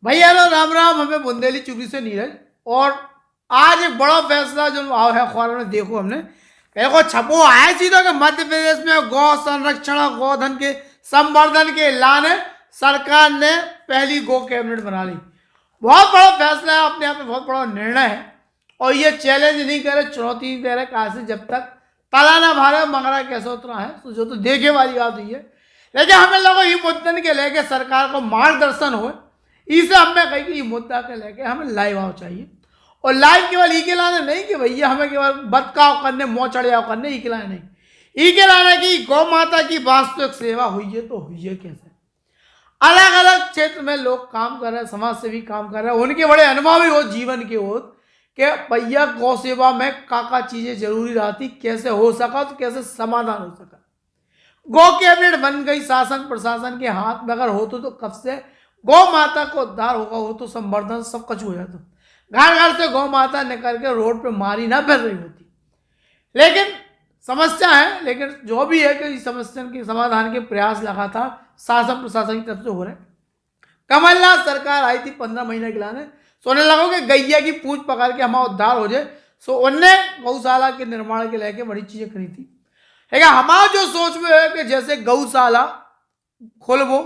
भैया हेलो राम राम, हमें बुंदेली चुगली से नीरज। और आज एक बड़ा फैसला जो आओ है अखबारों में, देखो हमने देखो छपो आया सीधा कि मध्य प्रदेश में गौ संरक्षण और गोधन के संवर्धन के ऐलान है। सरकार ने पहली गो कैबिनेट बना ली। बहुत बड़ा फैसला है, अपने आप में बहुत बड़ा निर्णय है। और ये चैलेंज नहीं करे, चुनौती नहीं दे रहे, कहा से जब तक तला ना भारे मगरा कैसे उतना है, तो जो तो देखे वाली बात हुई है। लेकिन हमें लोगों ये मुद्दन के लेके सरकार को मार्गदर्शन हो, इसे हमें कही कि ये मुद्दा के लेके हमें लाइव आओ चाहिए। और लाइव केवल ई के लाने नहीं कि भैया हमें केवल बदकाव करने मोह चढ़ियाव करने ई के लाने नहीं, ई के लाने की गौ माता की वास्तविक सेवा हुई है तो हुई है कैसे। अलग अलग क्षेत्र में लोग काम कर रहे हैं, समाज सेवी काम कर रहे हैं, उनके बड़े अनुभवी हो जीवन के हो कि भैया गौ सेवा में का चीजें जरूरी रहती, कैसे हो सका तो कैसे समाधान हो सका। गौ कैबिनेट बन गई, शासन प्रशासन के हाथ में अगर हो तो कब से गौ माता को उद्धार होगा, हो तो संवर्धन सब कुछ हो जाता। घर घर से गौ माता निकल के रोड पे मारी ना फिर रही होती। लेकिन समस्या है, लेकिन जो भी है कि इस समस्या के समाधान के प्रयास लगातार शासन प्रशासन की तरफ से हो रहे। कमलनाथ सरकार आई थी 15 महीने के लाने, सोने लगो कि गैया की पूंछ पकड़ के हमारा उद्धार हो जाए। सो उनने गौशाला के निर्माण के लेके बड़ी चीजें करी थी। लेकिन हमारा जो सोच में है कि जैसे गौशाला खोलबो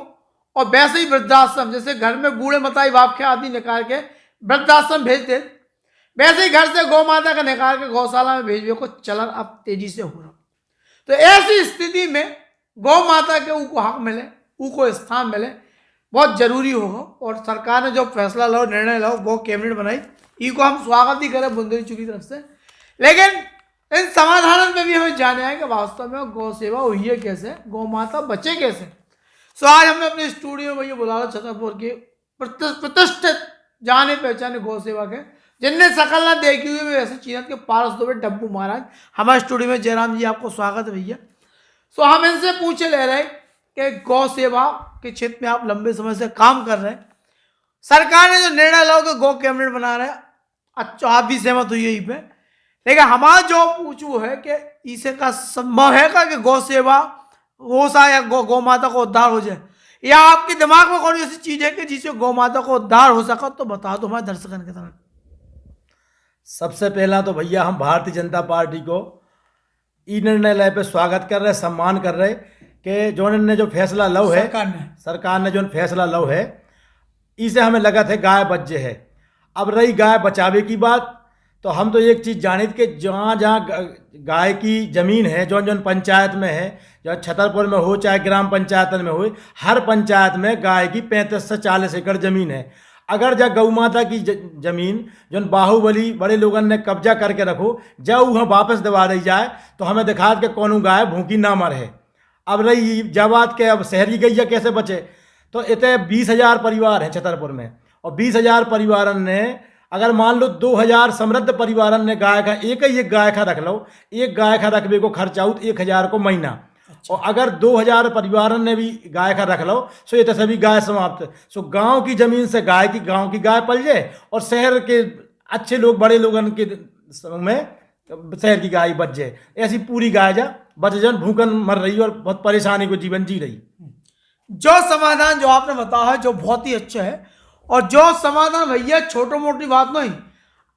और वैसे ही वृद्धाश्रम, जैसे घर में बूढ़े मताई बाप के आदमी निकाल के वृद्धाश्रम भेजते, वैसे ही घर से गौ माता का निकाल के गौशाला में भेजने को चलन अब तेजी से हो रहा। तो ऐसी स्थिति में गौ माता के ऊ को हक मिले, ऊ को स्थान मिले, बहुत जरूरी होगा। और सरकार ने जो फैसला लो, निर्णय लो, गौ कैबिनेट बनाई, ई को हम स्वागत ही करें बुंदेली चुकी तरफ से। लेकिन इन समाधान में भी हमें जाने है कि वास्तव में गौ सेवा हुई है कैसे, गौ माता बचे कैसे। सो आज हमने अपने स्टूडियो में ये बुला छतरपुर के प्रतिष्ठित जाने पहचाने गौ सेवा के, जिनने सकल ना देखी हुई वैसे चीनत के पारस दुबे डब्बू महाराज हमारे स्टूडियो में। जयराम जी आपको स्वागत है भैया। सो हम इनसे पूछे ले रहे कि गौ सेवा के क्षेत्र में आप लंबे समय से काम कर रहे हैं, सरकार ने जो निर्णय लो कि गौ कैबिनेट बना रहे हैं, अच्छा आप भी सहमत हुई यहीं पे। लेकिन हमारा जो पूछू है कि इसे का संभव है का कि गौ सेवा हो सा या गौ माता को उद्धार हो जाए, या आपके दिमाग में कौन ऐसी चीज है कि जिससे गौ माता को उद्धार हो सका, तो बता दो हमारे दर्शकों की तरफ। सबसे पहला तो भैया हम भारतीय जनता पार्टी को ई निर्णय लय पे स्वागत कर रहे, सम्मान कर रहे कि जो ने जो फैसला लो है, सरकार ने जो फैसला लो है, इसे हमें लगा था गाय बच्चे है। अब रही गाय बचावे की बात, तो हम तो एक चीज़ जानी थी कि जहाँ जहाँ गाय की ज़मीन है, जो जो पंचायत में है, जो छतरपुर में हो चाहे ग्राम पंचायत में हो, हर पंचायत में गाय की 35 से 40 एकड़ ज़मीन है। अगर जब गौ माता की ज़मीन जो बाहुबली बड़े लोगों ने कब्जा करके रखो, जब वहाँ वापस दिवा दी जाए तो हमें दिखा कि कौन गाय भूखी ना मरे। अब रही जब बात के अब शहरी गैया कैसे बचे, तो इतने 20,000 परिवार हैं छतरपुर में, और 20,000 परिवार ने अगर मान लो 2,000 समृद्ध परिवार ने गाय का एक गाय का रख लो, एक गाय का रखबे को खर्चा हो 1,000 को महीना। अच्छा। और अगर 2,000 परिवार ने भी गाय का रख लो, सो ये तो सभी गाय समाप्त। सो गांव की जमीन से गांव की गाय पल जाए, और शहर के अच्छे लोग बड़े लोगों के में शहर की गाय बच जाए। ऐसी पूरी गाय जा बच जन भूखन मर रही और बहुत परेशानी को जीवन जी रही। जो समाधान जो आपने बताया है, जो बहुत ही अच्छा है, और जो समाधान भैया छोटी मोटी बात नहीं।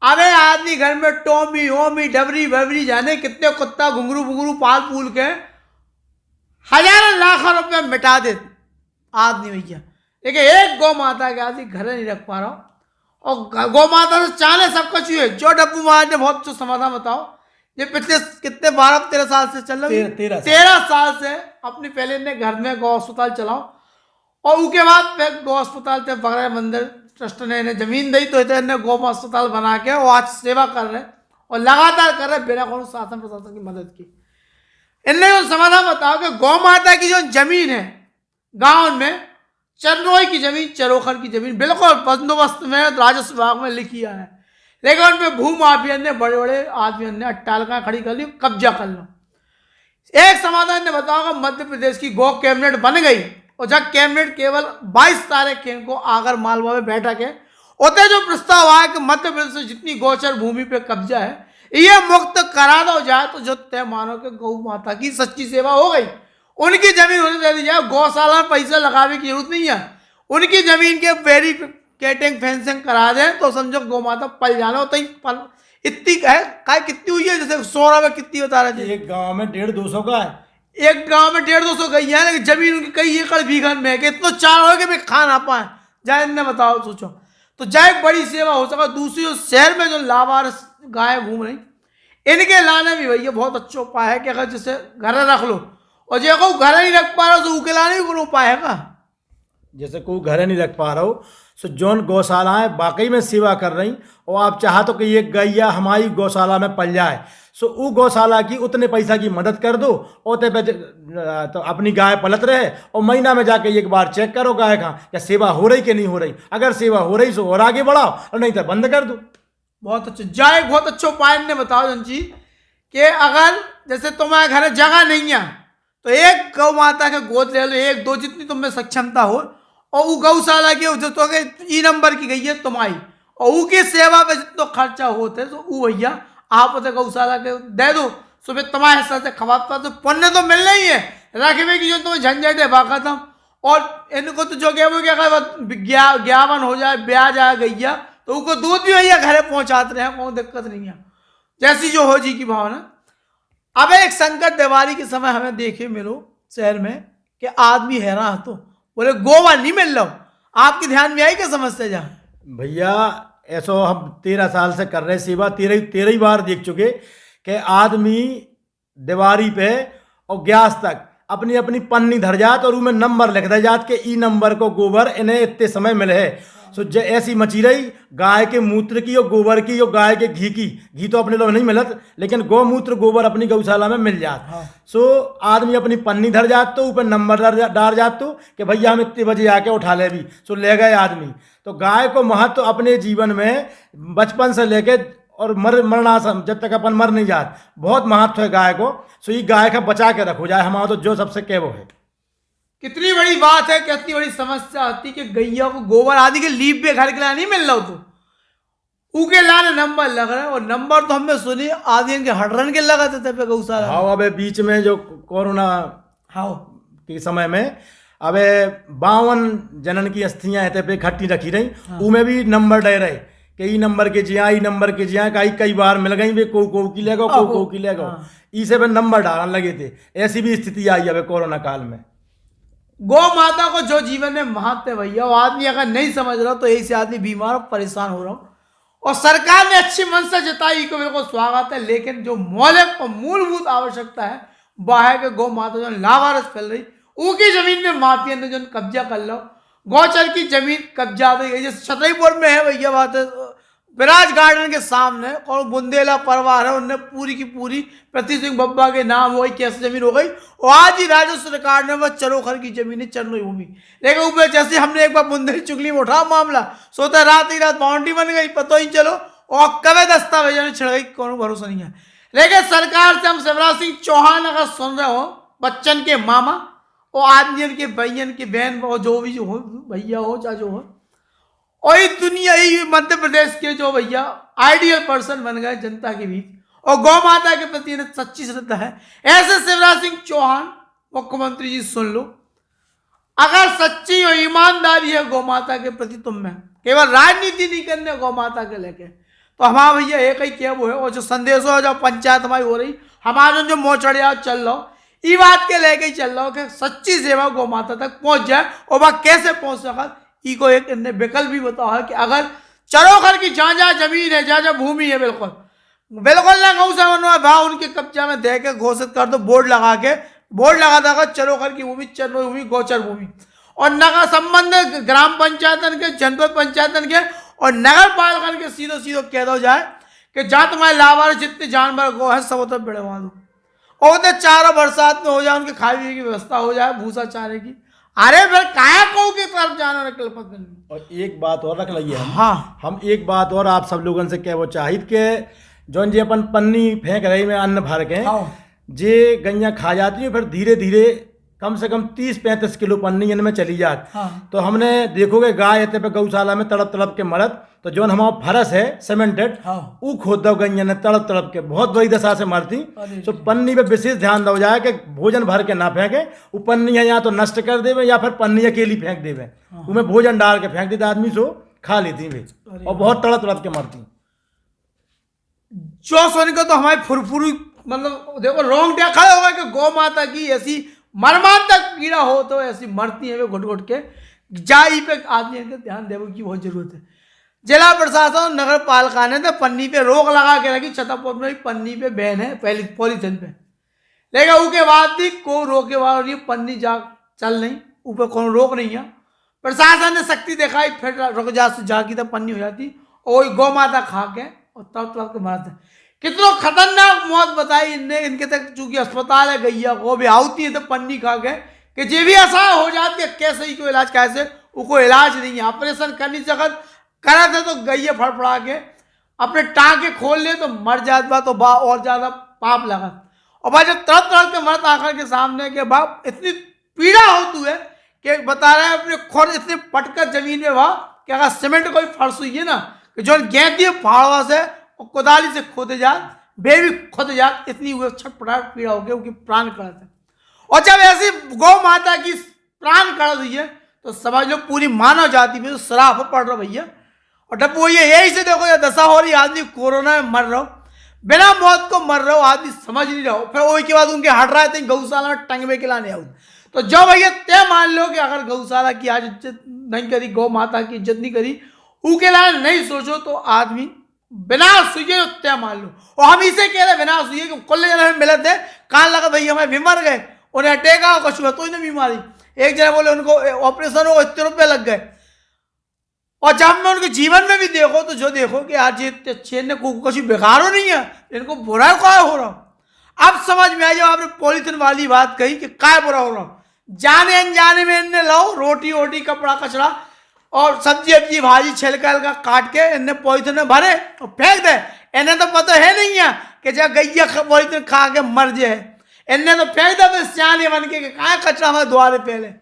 अरे आदमी घर में टोमी ओमी डबरी बबरी जाने कितने कुत्ता घुंगरू बुंगरू पाल पूल के हजारों लाखों रुपए मिटा दे आदमी भैया, लेकिन एक गौ माता के आदमी घर नहीं रख पा रहा। और गौ माता से चाहने सब कुछ हुए। जो डब्बू महाराज ने बहुत अच्छा समाधान बताओ, ये पिछले कितने 12-13 साल से चल रहे, 13 साल से अपनी पहले ने घर में गौ अस्पताल चलाओ, और उसके बाद गौ अस्पताल से बगैर मंदिर ट्रस्ट ने इन्हें जमीन दी, तो इन्हें गौ अस्पताल बना के वो आज सेवा कर रहे और लगातार कर रहे बिना कोई शासन प्रशासन की मदद की। इनने जो समाधान बताओ कि गौ माता की जो जमीन है गांव में, चरनोई की जमीन, चरोखर की जमीन, बिल्कुल बंदोबस्त में राजस्व विभाग में लिखी है, लेकिन उन पर भू माफिया ने बड़े बड़े आदमियों ने अट्टालका खड़ी कर ली, कब्जा कर लो। एक समाधान ने बताओ मध्य प्रदेश की गौ कैबिनेट बन गई, और जब कैबिनेट केवल 22 तारीख को आगर मालवा में बैठक है, उतने जो प्रस्ताव आया कि मध्य प्रदेश से जितनी गोचर भूमि पे कब्जा है ये मुक्त करा दो जाए, तो जो तय मानो कि गौ माता की सच्ची सेवा हो गई। उनकी जमीन उन्हें दे दी जाए, गौशाला में पैसा लगाने की जरूरत नहीं है, उनकी जमीन के केटिंग फेंसिंग करा दें तो समझो गौ माता पल जाना होता ही पल। इतनी है काय कितनी हुई है, जैसे 100 में कितनी बता रहे थे? एक गांव में 150-200 का है। एक गांव में 150-200 गई है, लेकिन जमीन उनकी कई एकड़ बीघन में है कि इतना चार हो कि मैं खा ना पाए जाए। इनने बताओ सोचो तो जाए बड़ी सेवा हो सका। दूसरी जो शहर में जो लावारिस गाय घूम रही, इनके लाने भी भैया बहुत अच्छा उपाय है कि अगर जैसे घर रख लो और जो को घर नहीं रख पा रहा तो उनके लाने भी कोई उपाय है का? जैसे कोई घर नहीं रख पा रहा हो सो जोन गौशालाएं वाकई में सेवा कर रही और आप चाह तो कि ये गैया हमारी गौशाला में पल जाए सो वो गौशाला की उतने पैसा की मदद कर दो और तो अपनी गाय पलत रहे और महीना में जाके एक बार चेक करो गाय का क्या सेवा हो रही कि नहीं हो रही। अगर सेवा हो रही सो और आगे बढ़ाओ और नहीं तो बंद कर दो। बहुत अच्छा जाए, बहुत अच्छा उपाय ने बताओ जन जी कि अगर जैसे तुम्हारे घर जगह नहीं है तो एक गौ माता के गोद ले लो, एक दो जितनी तुम में सक्षमता हो, और वो गौशाला की तो ई नंबर की गई है तुम्हारी और उसकी सेवा पे जितना खर्चा होते तो वो भैया आप उसे गौशाला के दे दो। सुबह तुम्हारे हिस्सा से खवाता तो पुण्य तो मिल रही है, रखने की जो तुम्हें झंझट है बाखत्म। और इनको तो जो क्या वो क्या ज्ञापन हो जाए ब्याज आ गैया तो उनको दूध भी भैया घरे पहुंचाते रहे, कोई दिक्कत नहीं है जैसी जो हो जी की भावना। अब एक संकट दिवाली के समय हमें देखे मिलो शहर में कि आदमी हैरान तो बोले गोवा नहीं मिल रहा, आपके ध्यान में आई क्या समस्या? जा भैया ऐसा हम 13 साल से कर रहे सेवा, 13 बार देख चुके कि आदमी दीवारी पे और गैस तक अपनी अपनी पन्नी धर जात और उनमें नंबर लिख दे जात के ई नंबर को गोबर इन्हें इतने समय मिले है। सो ऐसी मची रही गाय के मूत्र की और गोबर की और गाय के घी तो अपने लोग नहीं मिलत लेकिन गौमूत्र गोबर अपनी गौशाला में मिल जात। सो आदमी अपनी पन्नी धर जात तो ऊपर नंबर डाल जात तो कि भैया हम इतने बजे आके उठा ले भी सो ले गए आदमी। तो गाय को महत्व अपने जीवन में बचपन से लेके और मरणासम जब तक अपन मर नहीं जात बहुत महत्व है गाय को। सो ये गाय का बचा के रखो जाए हमारा तो जो सबसे कह वो है। कितनी बड़ी बात है, कितनी बड़ी समस्या आती कि गैया को गोबर आदि के लीप पे घर के लाने नहीं मिल रहा तो उके लाने नंबर लग रहा है। और नंबर तो हमने सुनी आदि के हटरन के लगाते थे पे गौशाला। हाँ अबे बीच में जो कोरोना हाँ के समय में अबे 52 जनन की अस्थियां है पे इकट्ठी रखी रही। उनमें भी नंबर डे रहे कि ई नंबर के जिया ई नंबर के जिया कई बार मिल गई वे को की ले गो को की ले गो इसे पे नंबर डालने लगे थे। ऐसी भी स्थिति आई है कोरोना काल में। गौ माता को जो जीवन में महत्व है भैया वो आदमी अगर नहीं समझ रहा तो ऐसे आदमी बीमार और परेशान हो रहा हूँ। और सरकार ने अच्छी मंशा जताई को मेरे को स्वागत है, लेकिन जो मौलिक और मूलभूत आवश्यकता है वह है कि गौ माता जो लावारिस फैल रही उनकी जमीन में माफिया ने जो कब्जा कर लो। गौचर की जमीन कब्जा आ गई जैसे छतरपुर में है भैया बात है विराज गार्डन के सामने और बुंदेला परिवार है उनने पूरी की पूरी प्रति सिंह बब्बा के नाम हो गई कैसे जमीन हो गई। और आज ही राजस्व सरकार ने वह चरोखर की जमीन है चरनोई भूमि लेकिन ऊपर जैसे हमने एक बार बुंदेली चुगली में उठा मामला सोता रात ही रात बाउंड्री बन गई पता ही चलो और कवे दस्तावेजों में छिड़ गई कोनो भरोसा नहीं है। लेकिन सरकार से हम शिवराज सिंह चौहान अगर सुन रहे हो बच्चन के मामा और आदमी के बहन के बहन जो भी हो भैया हो चाहे जो हो और ये दुनिया ही मध्य प्रदेश के जो भैया आइडियल पर्सन बन गए जनता के बीच और गौ माता के प्रति सच्ची श्रद्धा है। ऐसे शिवराज सिंह चौहान मुख्यमंत्री जी सुन लो, अगर सच्ची और ईमानदारी है गौ माता के प्रति तुम में केवल राजनीति नहीं करने गौ माता के लेके तो हमारा भैया एक ही क्या वो है। और जो संदेश हो जो पंचायत हमारी हो रही हमारा जो मोचड़िया चल रहा हो ये बात के लेके ही चल रहा हो कि सच्ची सेवा गौ माता तक पहुंच जाए और वह कैसे पहुंच सका को एक विकल्प भी बताओ है कि अगर चरोखर की जहाँ जमीन है जहाँ भूमि है बिल्कुल बिल्कुल ना गौ से भाव उनके कब्जा में दे के घोषित कर दो बोर्ड लगा देगा चरोखर की भूमि चरनोई भूमि गोचर भूमि और नगर संबंध ग्राम पंचायतन के जनपद पंचायतन के और नगर पालिका के सीधो कह दो जाए कि जहाँ तुम्हारे लावारिस जितने जानवर गौ है सब उतर बिड़वा दो और उधर चारों बरसात में हो जाए उनके खाने पीने की व्यवस्था हो जाए भूसा चारे की। अरे फिर काया को की तरफ जाना रख। और एक बात और रख लिया हम एक बात और आप सब लोगों से कह वो चाहिए कि जौन जी अपन पन्नी फेंक रही में अन्न भर के जे गैया खा जाती है फिर धीरे धीरे कम से कम 30-35 किलो पन्नी इनमें चली जात। तो हमने देखोगे गाय इतने पे गौशाला में तड़प के मरत तो जौन हमारा फरस है सीमेंटेड वो खोद दो गैया ने तड़प के बहुत बड़ी दशा से मरती। तो पन्नी पे विशेष ध्यान दो जाए कि भोजन भर के ना फेंके वो पन्नी या तो नष्ट कर देवे या फिर पन्नी अकेली फेंक देवे उनमें भोजन डाल के फेंक देते आदमी सो खा लेती वे और बहुत तड़प तड़प के मरती। जो सुन के तो हमारी फुरफुरी मतलब देखो रोंगटे खड़े हो गए कि गौ माता की ऐसी मर्मांतक पीड़ा हो तो ऐसी मरती है वे घुट घुट के। जाई पे आदमी के ध्यान देने की बहुत जरूरत है। जिला प्रशासन नगर पालिका ने तो पन्नी पे रोक लगा के रखी, छतरपुर में पन्नी पे बैन है पहली पॉलीथिन पे, लेकिन उसके बाद भी कोई रोके वाला नहीं, पन्नी जा चल नहीं, ऊपर कौन रोक नहीं है। प्रशासन ने शक्ति दिखाई, फिर रुक जा की तो पन्नी हो जाती और वही गौ माता खा के और तब तब के मरते। कितना खतरनाक मौत बताई इनने, इनके तक चूंकि अस्पताल है गैया को भी आती है तो पन्नी खा के कि जे भी आसान हो जाती है कैसे ही कोई इलाज कैसे उसको इलाज नहीं है, ऑपरेशन करनी सकत करा थे तो गैया फड़फड़ा के अपने टाँके खोल ले तो मर जाता तो बा और ज्यादा पाप लगा। और भाई जब तरह तरह के मर्द आकर के सामने के बाप इतनी पीड़ा होती है कि बता रहे हैं अपने खोर इतने पटकर जमीन में वहा कि अगर सीमेंट कोई फर्श हुई है ना कि जो गेंदी है फाड़वा से और कुदाली से खोदे जा बेबी खोदे जा, इतनी हुए छटपटाट पीड़ा हो गई उनकी प्राण कड़त है। और जब ऐसी गौ माता की प्राण कड़त हुई है तो समझ लो पूरी मानव जाति में तो शराब पड़ रहा भैया। और जब वो ये यही से देखो ये दशा हो रही, आदमी कोरोना में मर रहा हो, बिना मौत को मर रहा हो, आदमी समझ नहीं रहा हो, फिर वही के बाद उनके हट रहा है गौशाला में टंगवे के लाने आओ। तो जब भैया तय मान लो कि अगर गौशाला की आज इज्जत नहीं करी, गौ माता की इज्जत नहीं करी, उनके लाने नहीं सोचो तो आदमी बिना सुइए तय मान लो। और हम इसे कह रहे बिना सुइए कि कुल जने मिले थे कान लगा भैया हमें बीमार गए, उन्हें अटैक कुछ हुआ तो इन्हें बीमारी, एक जने बोले उनको ऑपरेशन हो इतने रुपये लग गए। और जब मैं उनके जीवन में भी देखो तो जो देखो कि आज ये चेन ने कुछ बेकार हो नहीं है, इनको बुरा क्या हो रहा। अब समझ में आई जब आपने पॉलीथिन वाली बात कही कि क्या बुरा हो रहा, जाने अनजाने में इनने लाओ रोटी वोटी कपड़ा कचड़ा और सब्जी अब्जी भाजी छिलका हल्का काट के इनने पॉलीथिन में भरे और फेंक दे। इन्हें तो पता है नहीं है कि जब गैया पॉलीथिन खा के मर जाए, इनने तो फेंक दे सियाने बन के कहाँ कचरा हमारे द्वारे पहले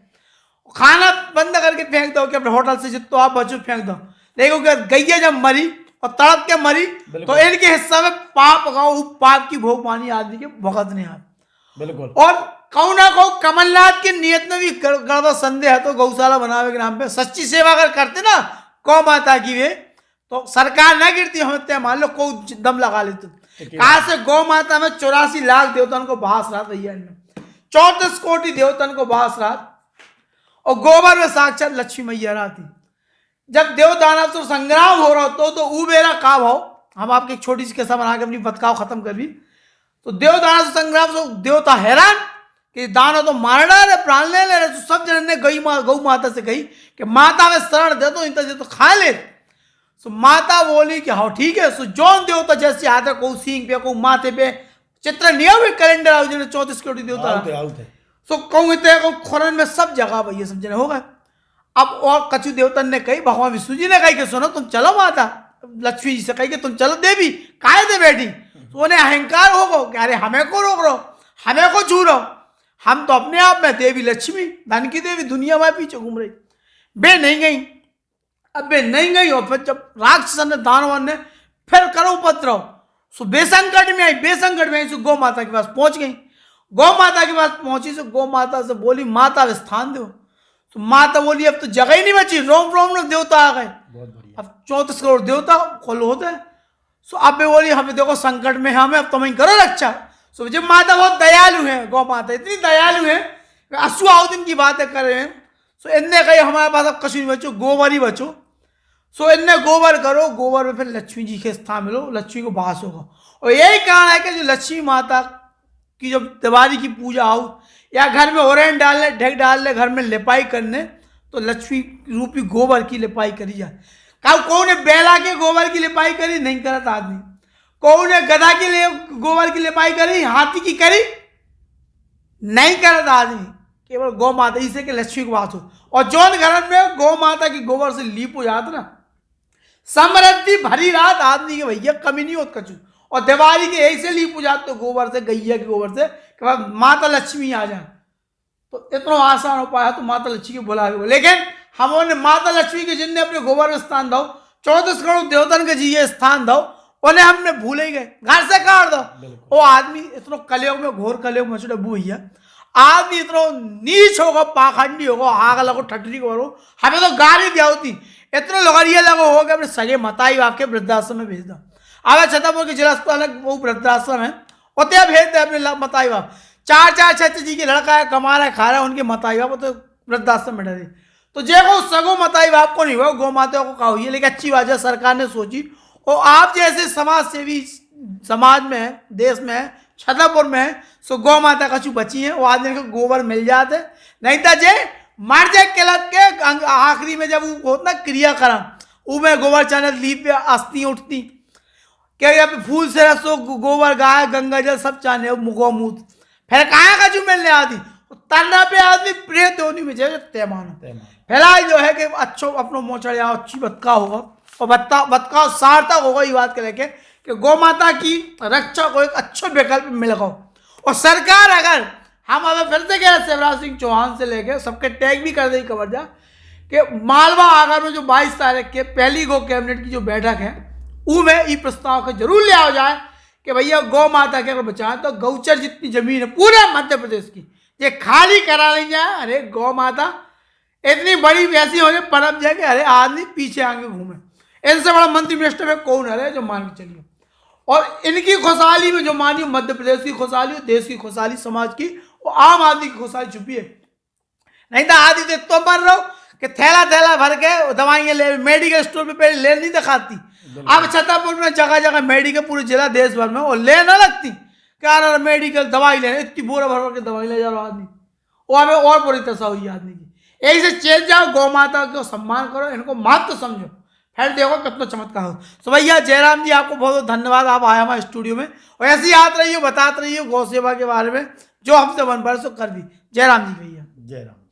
खाना बंद करके फेंक दो कि अपने होटल से जितना आप बचो फेंक दो। लेकिन गैया जब मरी और तड़प के मरी तो इनके हिस्सा में पाप गाओ, पाप की भोग मानी आदमी के भुगत नहीं आ। बिल्कुल। और कहूँ ना कहूँ कमलनाथ की नीयत में भी गड़बड़ संदेह है तो गौशाला बनावे के नाम पे सच्ची सेवा अगर करते ना गौ माता की वे तो सरकार ना गिरती, हम तय मान लो को दम लगा लेते। कहा से गौ माता में 84 लाख देवतन को बास रात भैया, 34 कोटि देवतन को बास रात और गोबर में साक्षात लक्ष्मी मैया रहती। जब देवदानव तो संग्राम हो रहा तो उबेरा का भाव हम आपके एक छोटी सी कैसा बना के अपनी बतकाव खत्म कर भी तो देवदानव संग्राम से देवता हैरान कि दानव तो मार डाले प्राण ले ले रहे। तो सब जन ने गौ माता से कही कि माता में शरण दे दो इन तो खा ले। तो माता बोली कि हाँ ठीक है। सो जौन देवता जैसे आता को सींग पे को माथे पे चित्र नियम कैलेंडर आओ जिन्हें 34 कोटि देवता सो कहूँ खोरन में सब जगह भैया सब जने हो गए। अब और कछु देवतन ने कही भगवान विष्णु जी ने कही कि सुनो तुम चलो माता, लक्ष्मी जी से कही कि तुम चलो देवी काहे दे बैठी। तो उन्हें अहंकार हो गो कि अरे हमें को रोक रहो, हमें को छू रहो, हम तो अपने आप में देवी लक्ष्मी धन की देवी दुनिया में पीछे घूम रही। बे नहीं गई, अब बे नहीं गई। और फिर जब राक्षस ने दानव ने फिर करो उपद्रव सो बेसंकट में आई, बेसंकट में आई सो गौ माता के पास पहुंच गई। गौ माता के पास पहुंची तो गौ माता से बोली माता स्थान दो। तो माता बोली अब तो जगह ही नहीं बची, रोम रोम रोम देवता आ गए, अब 34 करोड़ देवता खोल होते हैं। सो अब बोली हमें देखो संकट में हमें अब तुम्हें करो रक्षा। सो जब माता बहुत दयालु है, गौ माता इतनी दयालु है, असु आओ दिन की बातें कर रहे हैं। सो इनने कही हमारे पास अब कछु नहीं बचो, गोबर ही बचो। सो इनने गोबर करो, गोबर में फिर लक्ष्मी जी के स्थान मिलो, लक्ष्मी को वास होगा। और यही कारण है कि जो लक्ष्मी माता की जब दिवाली की पूजा हो या घर में ओरेन डालने ढेक डालने घर में लिपाई करने तो लक्ष्मी रूपी गोबर की लिपाई करी जाए। कौन ने बैला के गोबर की लिपाई करी नहीं करता आदमी, कौन ने गधा के लिए गोबर की लिपाई करी, हाथी की करी नहीं करता आदमी, केवल गौ माता इसे के लक्ष्मी को वास हो। और जौन घर में गौ माता की गोबर से लीप हो जाता ना समृद्धि भरी रात आदमी के भैया कमी नहीं होती कछु। और दिवाली के ऐसे लीप हो जाते तो गोबर से गैया के गोबर से कि बाद माता लक्ष्मी आ जाए तो इतना आसान हो पाया तो माता लक्ष्मी के बुला गए। लेकिन हमने माता लक्ष्मी के जिनने अपने गोबर में स्थान दो, 34 करोड़ देवतन के जी स्थान दो, उन्हें हमने भूले गए, घर से काट दो। वो आदमी इतना कलयुग में घोर कलयुग में चुटे भैया आदमी इतना नीच होगा, पाखंडी होगा, आग लगो ठटरी को हमें तो गाली दिया होती। इतने लोगरिया लगो हो गए अपने सगे मताई बाप के वृद्धाश्रम में भेज दो। अब छतरपुर के जिला अस्पताल वो वृद्धाश्रम है, उतने भेज दे अपने मताई बाप। 4 छत्र जी के लड़का है, कमा रहा है, खा रहा है, उनके मताई बाप तो वृद्धाश्रम में डरे। तो देखो सगो मताई बाप को नहीं हुआ, गौ माता को कहा हुई है। लेकिन अच्छी बात है सरकार ने सोची, और आप जैसे समाज सेवी समाज में है, देश में है, छतरपुर में है, सो गौ माता कछु बची है, वो आदमी को गोबर मिल जाते, नहीं तो जे मर जाए किलत के आखिरी में जब वो होता ना क्रियाकरण, वो में गोबर चनत लीप पे अस्थि उठती, क्या यहाँ पे फूल से रसो गोबर गाय गंगा जल सब चाहने गौमूत्र, फिर कहाँ का जो मिलने आती तन्ना पे आदमी प्रेत होनी में चाहिए तैमान फैला जो है कि अच्छो अपनो मोचड़ या अच्छी बतका होगा, और बतका सार्थक होगा ये बात के लेके कि गौ माता की रक्षा को एक अच्छा विकल्प मिलेगा। और सरकार अगर हम अब फिर से कह रहे शिवराज सिंह चौहान से लेके सबके टैग भी कर देगी खबर जा कि मालवा आगर में जो 22 तारीख के पहली गौ कैबिनेट की जो बैठक है उसमें ये प्रस्ताव को जरूर ले आओ जाए कि भैया गौ माता के अगर बचाएं तो गौचर जितनी जमीन है पूरे मध्य प्रदेश की ये खाली करा ली जाए। अरे गौ माता इतनी बड़ी वैसी हो जाए परब जाए कि अरे आदमी पीछे आगे घूमे, इनसे बड़ा मंत्री मिनिस्टर में कौन है जो मान के चलिए। और इनकी खुशहाली में जो मानी मध्य प्रदेश की खुशहाली, देश की खुशहाली, समाज की, और आम आदमी की खुशहाली छुपी है। नहीं तो आदमी तो मर रहा कि थैला थैला भर के दवाइयाँ ले, मेडिकल स्टोर पे पहले ले नहीं दिखाती, अब छतरपुर में जगह जगह मेडिकल पूरे जिला देश भर में और ले ना लगती, क्या मेडिकल दवाई लेने इतनी बोरा भर के दवाई ले जा रहा आदमी, वो हमें और बुरी दशा हुई आदमी की। यही से चेत जाओ, गौ माता को सम्मान करो, इनको महत्व समझो, फिर देखो कितना चमत्कार हो। तो भैया जयराम जी आपको बहुत बहुत धन्यवाद, आप आए हमारे स्टूडियो में और ऐसे ही आते रहिए, बताते रहिए गौ सेवा के बारे में जो हमसे बन पड़े सो कर दी। जयराम जी भैया। जयराम।